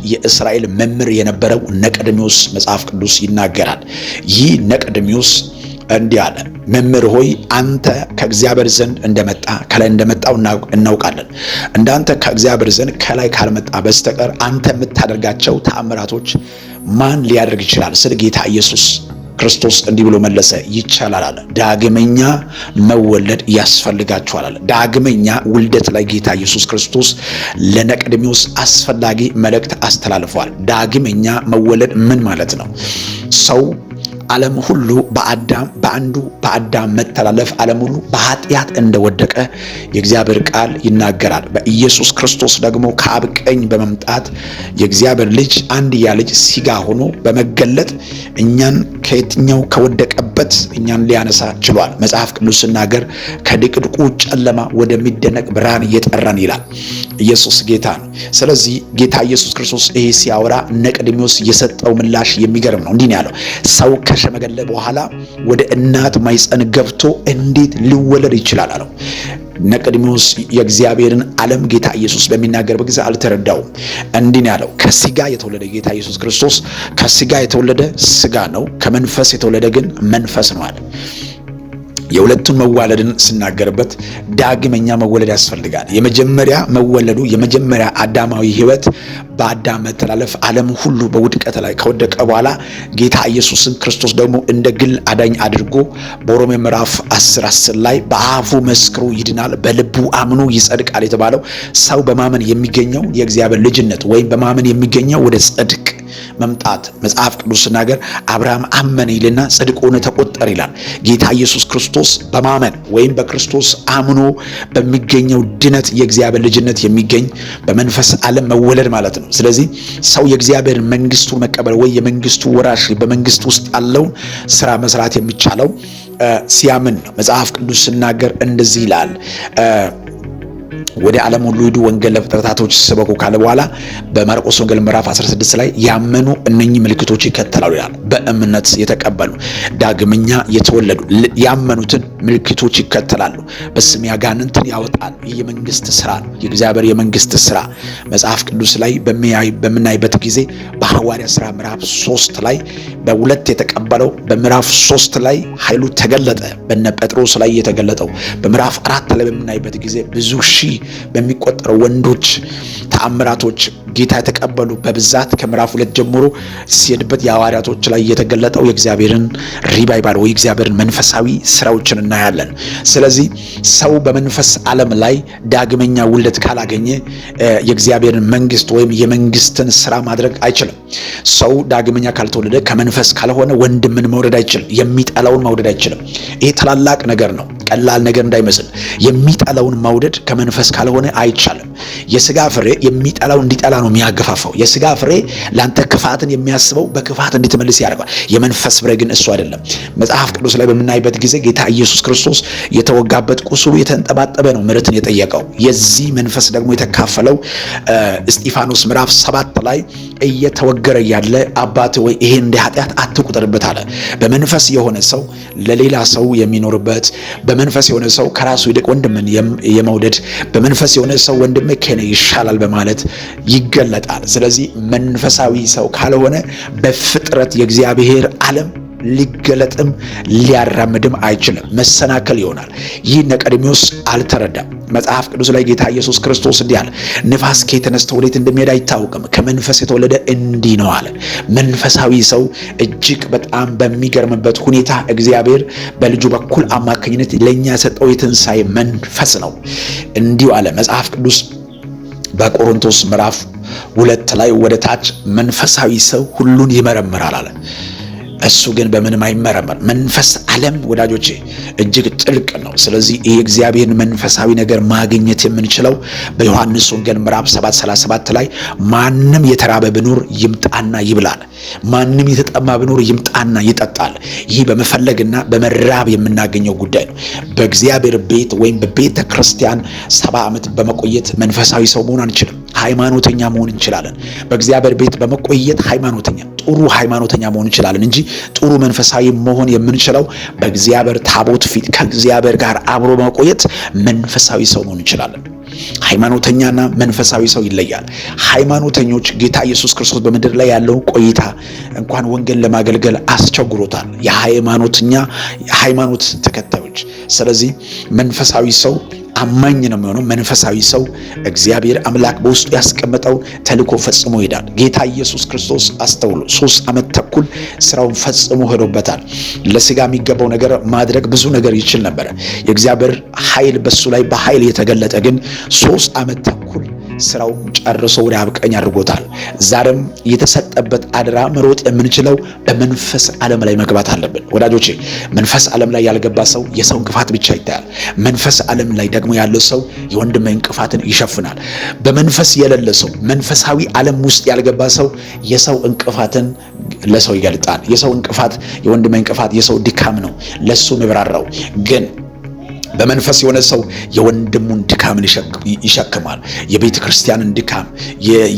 የእስራኤል መምህር የነበረው ነቀድሚዎስ መጽሐፍ ቅዱስ ይናገራል። ይህ ነቀድሚዎስ እንዲህ አለ፣ መምህር ሆይ አንተ ከእግዚአብሔር ዘንድ እንደመጣ ከላይ እንደመጣው እናውቃለን። እንዳንተ ከእግዚአብሔር ዘንድ ከላይ ካልመጣ በስተቀር አንተ የምታደርጋቸው ተአምራቶች ማን ሊያደርግ ይችላል? ስለ ጌታ ኢየሱስ ክርስቶስ እንዲህ ብሎ መለሰ፣ ይቻላል አለ። ዳግመኛ መወለድ ያስፈልጋችኋል አለ። ዳግመኛ ውልደት ላይ ጌታ ኢየሱስ ክርስቶስ ለነቀድሚዎስ አስፈላጊ መልእክት አስተላልፏል። ዳግመኛ መወለድ ምን ማለት ነው? ሰው ዓለም ሁሉ በአዳም መተላለፍ ዓለም ሁሉ በኃጢአት እንደወደቀ የእግዚአብሔር ቃል ይናገራል። በኢየሱስ ክርስቶስ ደግሞ ከአብ ቀኝ በመምጣት የእግዚአብሔር ልጅ አንድያ ልጅ ሥጋ ሆኖ በመገለጥ እኛን ከየትኛው ከወደቀበት እኛን ሊያነሳ ችሏል። መጽሐፍ ቅዱስ ሲናገር ከድቅድቁ ጨለማ ወደሚደነቅ ብርሃን እየጠራን ይላል። ኢየሱስ ጌታ ነው። ስለዚህ ጌታ ኢየሱስ ክርስቶስ ይሄ ሲያወራ ነቀድሚዎስ የሰጠው ምላሽ የሚገርም ነው። እንዲህ ነው ያለው፣ ሰው ከሸመገለ በኋላ ወደ እናት ማኅፀን ገብቶ እንዴት ሊወለድ ይችላል አለው። ነቀድሚዎስ የእግዚአብሔርን ዓለም ጌታ ኢየሱስ በሚናገርበት ጊዜ አልተረዳውም። እንዲህ ነው ያለው፣ ከሥጋ የተወለደ ጌታ ኢየሱስ ክርስቶስ ከሥጋ የተወለደ ሥጋ ነው፣ ከመንፈስ የተወለደ ግን መንፈስ ነው አለ። የሁለቱን መዋለድን ስናገርበት ዳግመኛ መወለድ ያስፈልጋል። የመጀመሪያ መወለዱ የመጀመሪያ አዳማዊ ሕይወት በአዳም መተላለፍ ዓለም ሁሉ በውድቀት ላይ ከወደቀ በኋላ ጌታ ኢየሱስን ክርስቶስ ደግሞ እንደ ግል አዳኝ አድርጎ በሮሜ ምዕራፍ 10 ላይ በአፉ መስክሮ ይድናል በልቡ አምኖ ይጸድቃል የተባለው ሰው በማመን የሚገኘው የእግዚአብሔር ልጅነት ወይም በማመን የሚገኘው ወደ ጽድቅ መምጣት መጽሐፍ ቅዱስ ሲናገር አብርሃም አመነ ይልና ጽድቅ ሆነ ተቆጠረ ይላል። ጌታ ኢየሱስ ክርስቶስ በማመን ወይም በክርስቶስ አምኖ በሚገኘው ድነት የእግዚአብሔር ልጅነት የሚገኝ በመንፈስ ዓለም መወለድ ማለት ነው። ስለዚህ ሰው የእግዚአብሔር መንግስቱን መቀበል ወይ የመንግስቱ ወራሽ በመንግስት ውስጥ ያለውን ስራ መስራት የሚቻለው ሲያምን ነው። መጽሐፍ ቅዱስ ሲናገር እንደዚህ ይላል፣ ወደ ዓለም ሁሉ ሂዱ ወንጌል ለፍጥረታቶች ስበኩ ካለ በኋላ በማርቆስ ወንጌል ምዕራፍ 16 ላይ ያመኑ እነኚህ ምልክቶች ይከተላሉ ይላል። በእምነት የተቀበሉ ዳግመኛ የተወለዱ ያመኑትን ምልክቶች ይከተላሉ። በስሜ አጋንንትን ያወጣሉ። ይህ የመንግስት ስራ ነው፣ የእግዚአብሔር የመንግስት ስራ። መጽሐፍ ቅዱስ ላይ በምናይበት ጊዜ በሐዋርያ ሥራ ምዕራፍ 3 ላይ በሁለት የተቀበለው በምዕራፍ 3 ላይ ኃይሉ ተገለጠ። በነ ጴጥሮስ ላይ የተገለጠው በምዕራፍ 4 ላይ በምናይበት ጊዜ ብዙ ሺህ በሚቆጠሩ ወንዶች ተአምራቶች ጌታ የተቀበሉ በብዛት ከምዕራፍ 2 ጀምሮ ሲሄድበት የሐዋርያቶች ላይ የተገለጠው የእግዚአብሔርን ሪቫይቫል ወይ እግዚአብሔርን መንፈሳዊ ስራዎችን እናያለን። ስለዚህ ሰው በመንፈስ ዓለም ላይ ዳግመኛ ውልደት ካላገኘ የእግዚአብሔርን መንግስት ወይም የመንግስትን ስራ ማድረግ አይችልም። ሰው ዳግመኛ ካልተወለደ ከመንፈስ ካልሆነ ወንድምን መውደድ አይችልም፣ የሚጠላውን መውደድ አይችልም። ይሄ ታላላቅ ነገር ነው፣ ቀላል ነገር እንዳይመስል። የሚጠላውን መውደድ ከመንፈስ ካልሆነ አይቻልም። የሥጋ ፍሬ የሚጠላው እንዲጠላ ነው የሚያገፋፋው። የሥጋ ፍሬ ላንተ ክፋትን የሚያስበው በክፋት እንድትመልስ ያደርጋል። የመንፈስ ፍሬ ግን እሱ አይደለም። መጽሐፍ ቅዱስ ላይ በምናይበት ጊዜ ጌታ ኢየሱስ ክርስቶስ የተወጋበት ቁስሉ የተንጠባጠበ ነው ምሕረትን የጠየቀው። የዚህ መንፈስ ደግሞ የተካፈለው እስጢፋኖስ ምዕራፍ 7 ላይ እየተወገረ ያለ አባት ወይ ይሄን እንደ ኃጢአት አትቁጠርበት አለ። በመንፈስ የሆነ ሰው ለሌላ ሰው የሚኖርበት፣ በመንፈስ የሆነ ሰው ከራሱ ይልቅ ወንድምን የመውደድ፣ በመንፈስ የሆነ ሰው ወንድሜ ከኔ ይሻላል በማለት ይገለጣል። ስለዚህ መንፈሳዊ ሰው ካልሆነ በፍጥረት የእግዚአብሔር ዓለም ሊገለጥም ሊያራምድም አይችልም፣ መሰናከል ይሆናል። ይህ ነቀድሚዎስ አልተረዳም። መጽሐፍ ቅዱስ ላይ ጌታ ኢየሱስ ክርስቶስ እንዲህ አለ፣ ንፋስ ከየት ተነስቶ ወዴት እንደሚሄድ አይታወቅም፣ ከመንፈስ የተወለደ እንዲህ ነው አለ። መንፈሳዊ ሰው እጅግ በጣም በሚገርምበት ሁኔታ እግዚአብሔር በልጁ በኩል አማካኝነት ለእኛ የሰጠው የትንሣኤ መንፈስ ነው። እንዲሁ አለ መጽሐፍ ቅዱስ በቆሮንቶስ ምዕራፍ 2 ላይ ወደ ታች መንፈሳዊ ሰው ሁሉን ይመረምራል አለ። እሱ ግን በምንም አይመረመር። መንፈስ ዓለም ወዳጆቼ እጅግ ጥልቅ ነው። ስለዚህ ይሄ እግዚአብሔርን መንፈሳዊ ነገር ማግኘት የምንችለው በዮሐንስ ወንጌል ምዕራፍ 7:37 ላይ ማንም የተራበ ቢኖር ይምጣና ይብላል፣ ማንም የተጠማ ቢኖር ይምጣና ይጠጣል። ይህ በመፈለግና በመራብ የምናገኘው ጉዳይ ነው። በእግዚአብሔር ቤት ወይም በቤተ ክርስቲያን 70 ዓመት በመቆየት መንፈሳዊ ሰው መሆን አንችልም። ሃይማኖተኛ መሆን እንችላለን። በእግዚአብሔር ቤት በመቆየት ጥሩ ሃይማኖተኛ መሆን እንችላለን እንጂ ጥሩ መንፈሳዊ መሆን የምንችለው በእግዚአብሔር ታቦት ፊት ከእግዚአብሔር ጋር አብሮ በመቆየት መንፈሳዊ ሰው መሆን እንችላለን። ሃይማኖተኛና መንፈሳዊ ሰው ይለያል። ሃይማኖተኞች ጌታ ኢየሱስ ክርስቶስ በምድር ላይ ያለው ቆይታ እንኳን ወንጌል ለማገልገል አስቸግሮታል፣ የሃይማኖት ተከታዮች። ስለዚህ መንፈሳዊ ሰው አማኝ ነው የሚሆነው። መንፈሳዊ ሰው እግዚአብሔር አምላክ በውስጡ ያስቀመጠው ተልእኮ ፈጽሞ ይሄዳል። ጌታ ኢየሱስ ክርስቶስ አስተውሎ 3 ዓመት ተኩል ስራውን ፈጽሞ ሄዶበታል። ለስጋ የሚገባው ነገር ማድረግ ብዙ ነገር ይችል ነበር። የእግዚአብሔር ኃይል በሱ ላይ በኃይል የተገለጠ ግን 3 ዓመት ተኩል ስራውን ጨርሶ ወደ አብቀኝ አድርጎታል። ዛሬም የተሰጠበት አደራ መሮጥ የምንችለው በመንፈስ ዓለም ላይ መግባት አለብን። ወዳጆቼ መንፈስ ዓለም ላይ ያልገባ ሰው የሰው እንቅፋት ብቻ ይታያል። መንፈስ ዓለም ላይ ደግሞ ያለው ሰው የወንድም እንቅፋትን ይሸፍናል። በመንፈስ የሌለ ሰው፣ መንፈሳዊ ዓለም ውስጥ ያልገባ ሰው የሰው እንቅፋትን ለሰው ይገልጣል። የሰው እንቅፋት፣ የወንድም እንቅፋት የሰው ድካም ነው ለሱ የሚብራራው። ግን በመንፈስ የሆነ ሰው የወንድሙን ድካምን ይሸክማል። የቤተ ክርስቲያንን ድካም፣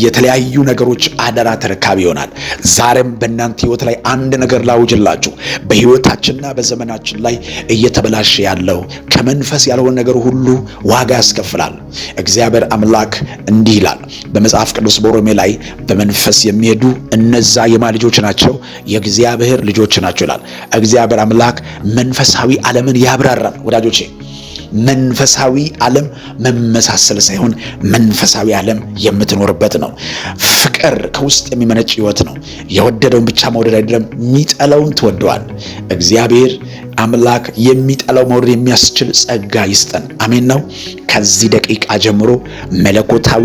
የተለያዩ ነገሮች አደራ ተረካቢ ይሆናል። ዛሬም በእናንተ ህይወት ላይ አንድ ነገር ላውጅላችሁ። በህይወታችንና በዘመናችን ላይ እየተበላሸ ያለው ከመንፈስ ያልሆነ ነገር ሁሉ ዋጋ ያስከፍላል። እግዚአብሔር አምላክ እንዲህ ይላል በመጽሐፍ ቅዱስ በሮሜ ላይ በመንፈስ የሚሄዱ እነዛ የማ ልጆች ናቸው? የእግዚአብሔር ልጆች ናቸው ይላል። እግዚአብሔር አምላክ መንፈሳዊ ዓለምን ያብራራል። ወዳጆቼ መንፈሳዊ ዓለም መመሳሰል ሳይሆን መንፈሳዊ ዓለም የምትኖርበት ነው። ፍቅር ከውስጥ የሚመነጭ ህይወት ነው። የወደደውን ብቻ መውደድ አይደለም፣ የሚጠላውን ትወደዋል። እግዚአብሔር አምላክ የሚጠላው መውደድ የሚያስችል ጸጋ ይስጠን። አሜን ነው። ከዚህ ደቂቃ ጀምሮ መለኮታዊ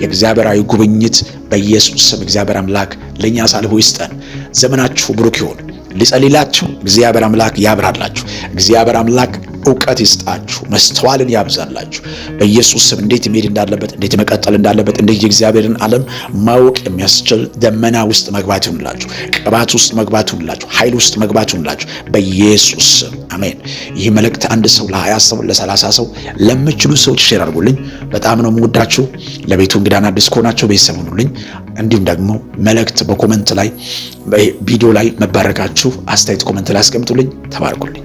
የእግዚአብሔራዊ ጉብኝት በኢየሱስ ስም እግዚአብሔር አምላክ ለኛ አሳልፎ ይስጠን። ዘመናችሁ ብሩክ ይሁን። ልጸልላችሁ። እግዚአብሔር አምላክ ያብራላችሁ። እግዚአብሔር አምላክ ዕውቀት ይስጣችሁ፣ መስተዋልን ያብዛላችሁ። በኢየሱስ ስም እንዴት መሄድ እንዳለበት፣ እንዴት መቀጠል እንዳለበት፣ እንዴት የእግዚአብሔርን ዓለም ማወቅ የሚያስችል ደመና ውስጥ መግባት ይሁንላችሁ፣ ቅባት ውስጥ መግባት ይሁንላችሁ፣ ኃይል ውስጥ መግባት ይሁንላችሁ በኢየሱስ ስም አሜን። ይህ መልእክት አንድ ሰው ለ20 ሰው ለ30 ሰው ለምችሉ ሰዎች ሼር አድርጉልኝ። በጣም ነው የምወዳችሁ። ለቤቱ እንግዳና አዲስ ከሆናችሁ ቤተሰብ ሁኑልኝ። እንዲሁም ደግሞ መልእክት በኮመንት ላይ ቪዲዮ ላይ መባረካችሁ አስተያየት ኮመንት ላይ አስቀምጡልኝ። ተባርኩልኝ።